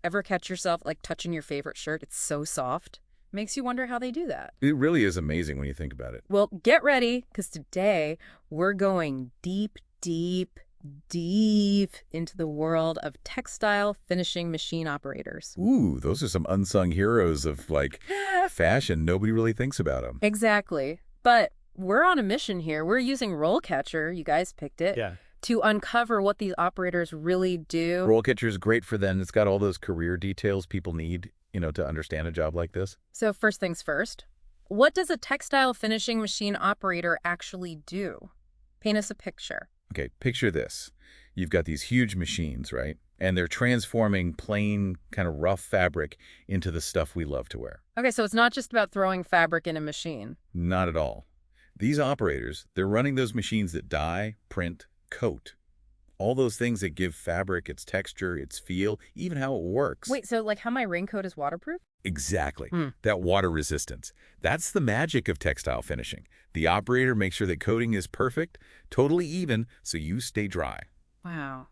Ever catch yourself like touching your favorite shirt? It's so soft. Makes you wonder how they do that. It really is amazing when you think about it. Well, get ready, because today we're going deep, deep, deep into the world of textile finishing machine operators. Ooh, those are some unsung heroes of, like, fashion. Nobody really thinks about them. Exactly. But we're on a mission here. We're using RoleCatcher, you guys picked it, Yeah. to uncover what these operators really do. RoleCatcher is great for them. It's got all those career details people need, to understand a job like this. So first things first, what does a textile finishing machine operator actually do? Paint us a picture. Okay, picture this. You've got these huge machines, right? And they're transforming plain, kind of rough fabric into the stuff we love to wear. Okay, so it's not just about throwing fabric in a machine. Not at all. These operators, they're running those machines that dye, print, coat. All those things that give fabric its texture, its feel, even how it works. Wait, so like how my raincoat is waterproof? Exactly. That water resistance. That's the magic of textile finishing. The operator makes sure that coating is perfect, totally even, so you stay dry. Wow.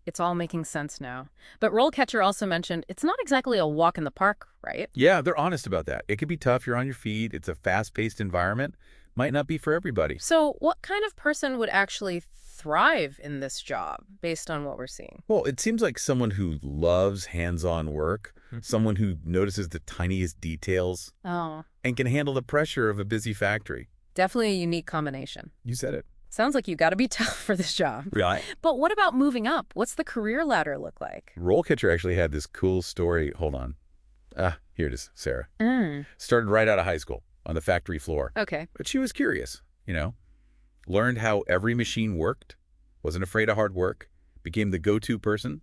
It's all making sense now. But RoleCatcher also mentioned it's not exactly a walk in the park, right? Yeah, they're honest about that. It can be tough. You're on your feet. It's a fast-paced environment. Might not be for everybody. So what kind of person would actually thrive in this job based on what we're seeing? Well, it seems like someone who loves hands-on work, someone who notices the tiniest details, Oh, and can handle the pressure of a busy factory. definitely a unique combination. You said it. Sounds like you got to be tough for this job. Right. But what about moving up? What's the career ladder look like? RoleCatcher actually had this cool story. Hold on. Here it is, Sarah. Started right out of high school on the factory floor. Okay. But she was curious, Learned how every machine worked, wasn't afraid of hard work, became the go-to person,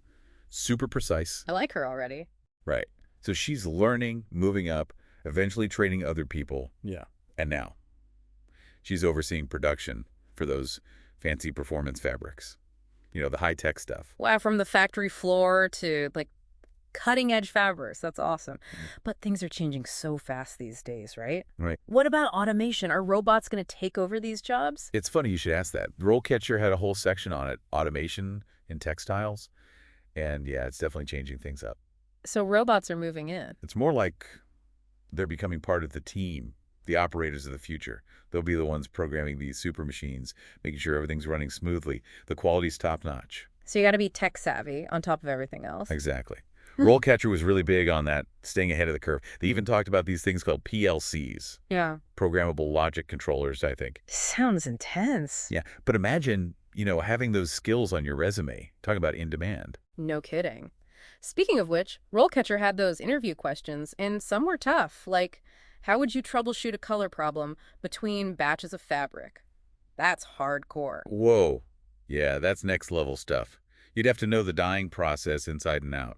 super precise. I like her already. Right. So she's learning, moving up, eventually training other people. Yeah. And now she's overseeing production for those fancy performance fabrics. The high-tech stuff. Wow, from the factory floor to like cutting edge fabrics. That's awesome. But things are changing so fast these days, right? Right. What about automation? Are robots going to take over these jobs? It's funny you should ask that. RoleCatcher had a whole section on it, automation in textiles. And yeah, it's definitely changing things up. So robots are moving in. It's more like they're becoming part of the team, the operators of the future. They'll be the ones programming these super machines, making sure everything's running smoothly. The quality's top-notch. So you got to be tech savvy on top of everything else. Exactly. RoleCatcher was really big on that, staying ahead of the curve. They even talked about these things called PLCs, Yeah. programmable logic controllers, I think. Sounds intense. Yeah, but imagine, having those skills on your resume. Talk about in demand. No kidding. Speaking of which, RoleCatcher had those interview questions, and some were tough, like, how would you troubleshoot a color problem between batches of fabric? That's hardcore. Whoa. Yeah, that's next level stuff. You'd have to know the dyeing process inside and out.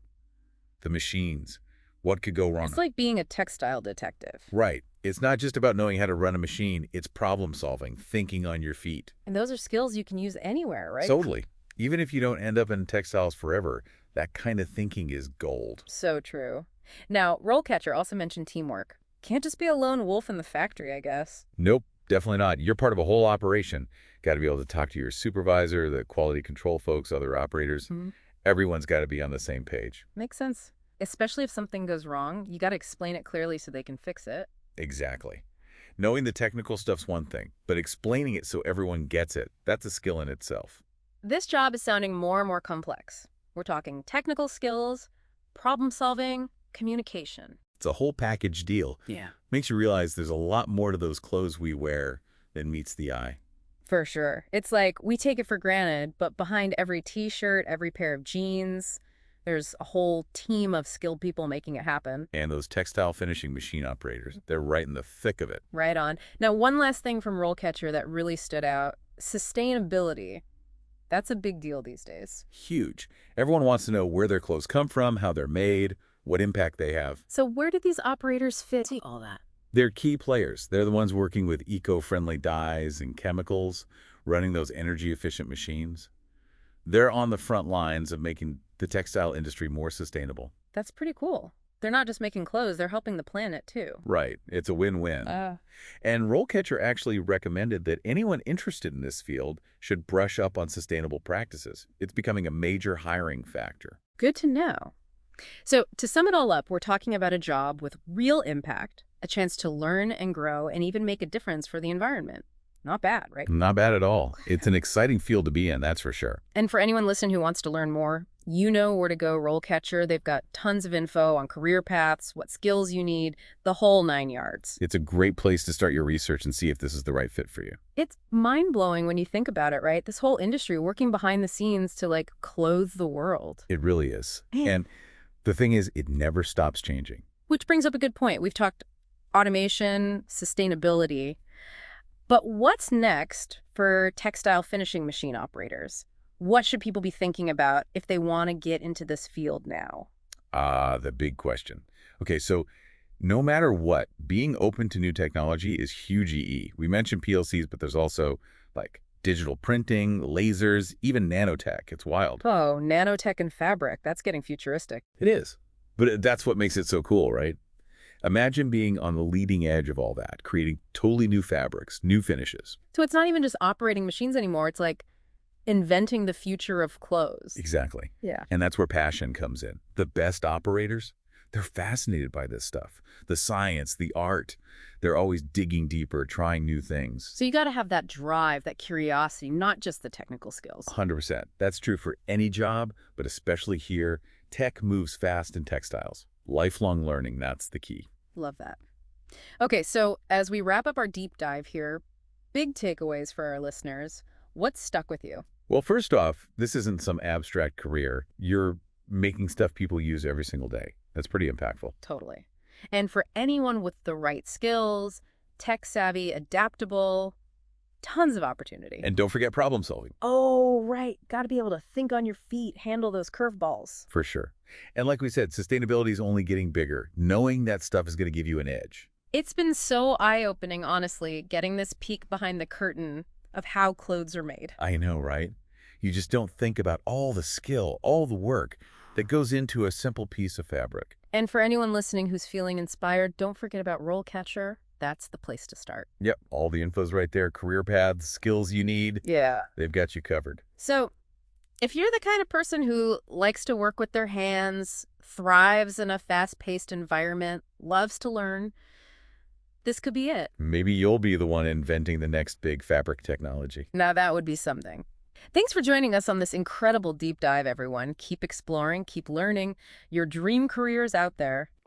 The machines. What could go wrong? It's like being a textile detective. Right. It's not just about knowing how to run a machine. It's problem solving, thinking on your feet. And those are skills you can use anywhere, right? Totally. Even if you don't end up in textiles forever, that kind of thinking is gold. So true. Now, RoleCatcher also mentioned teamwork. Can't just be a lone wolf in the factory, I guess. Nope, definitely not. You're part of a whole operation. Got to be able to talk to your supervisor, the quality control folks, other operators. Everyone's got to be on the same page. Makes sense. Especially if something goes wrong, you got to explain it clearly so they can fix it. Exactly. Knowing the technical stuff's one thing, but explaining it so everyone gets it, that's a skill in itself. This job is sounding more and more complex. We're talking technical skills, problem solving, communication. It's a whole package deal. Yeah. Makes you realize there's a lot more to those clothes we wear than meets the eye. For sure. It's like we take it for granted, but behind every t-shirt, every pair of jeans, there's a whole team of skilled people making it happen. And those textile finishing machine operators, they're right in the thick of it. Right on. Now, one last thing from RoleCatcher that really stood out, sustainability. That's a big deal these days. Huge. Everyone wants to know where their clothes come from, how they're made, what impact they have. So where do these operators fit into all that? They're key players. They're the ones working with eco-friendly dyes and chemicals, running those energy-efficient machines. They're on the front lines of making the textile industry more sustainable. That's pretty cool. They're not just making clothes, they're helping the planet too. Right. It's a win-win. And RoleCatcher actually recommended that anyone interested in this field should brush up on sustainable practices. It's becoming a major hiring factor. Good to know. So, to sum it all up, we're talking about a job with real impact, a chance to learn and grow, and even make a difference for the environment. Not bad, right? Not bad at all. It's an exciting field to be in, that's for sure. And for anyone listening who wants to learn more, you know where to go, RoleCatcher. They've got tons of info on career paths, what skills you need, the whole 9 yards. It's a great place to start your research and see if this is the right fit for you. It's mind-blowing when you think about it, right? This whole industry working behind the scenes to, like, clothe the world. It really is. Man. And the thing is, it never stops changing. Which brings up a good point. We've talked automation, sustainability. But what's next for textile finishing machine operators? What should people be thinking about if they want to get into this field now? Ah, the big question. Okay, so no matter what, being open to new technology is huge EE. We mentioned PLCs, but there's also like digital printing, lasers, even nanotech. It's wild. Oh, nanotech and fabric. That's getting futuristic. It is. But that's what makes it so cool, right? Imagine being on the leading edge of all that, creating totally new fabrics, new finishes. So it's not even just operating machines anymore. It's like inventing the future of clothes. Exactly. Yeah. And that's where passion comes in. The best operators, they're fascinated by this stuff. The science, the art. They're always digging deeper, trying new things. So you got to have that drive, that curiosity, not just the technical skills. 100%. That's true for any job, but especially here, tech moves fast in textiles. Lifelong learning, that's the key. Love that. Okay, so as we wrap up our deep dive here, big takeaways for our listeners. What's stuck with you? Well, first off, this isn't some abstract career. You're making stuff people use every single day. That's pretty impactful. Totally. And for anyone with the right skills, tech savvy, adaptable, tons of opportunity. And don't forget problem solving. Oh, right. Got to be able to think on your feet, handle those curveballs. For sure. And like we said, sustainability is only getting bigger. Knowing that stuff is going to give you an edge. It's been so eye-opening, honestly, getting this peek behind the curtain of how clothes are made. I know, right? You just don't think about all the skill, all the work that goes into a simple piece of fabric. And for anyone listening who's feeling inspired, don't forget about RoleCatcher. That's the place to start. Yep, all the info's right there. Career paths, skills you need. Yeah. They've got you covered. So if you're the kind of person who likes to work with their hands, thrives in a fast-paced environment, loves to learn, this could be it. Maybe you'll be the one inventing the next big fabric technology. Now that would be something. Thanks for joining us on this incredible deep dive, everyone. Keep exploring, keep learning. Your dream career is out there.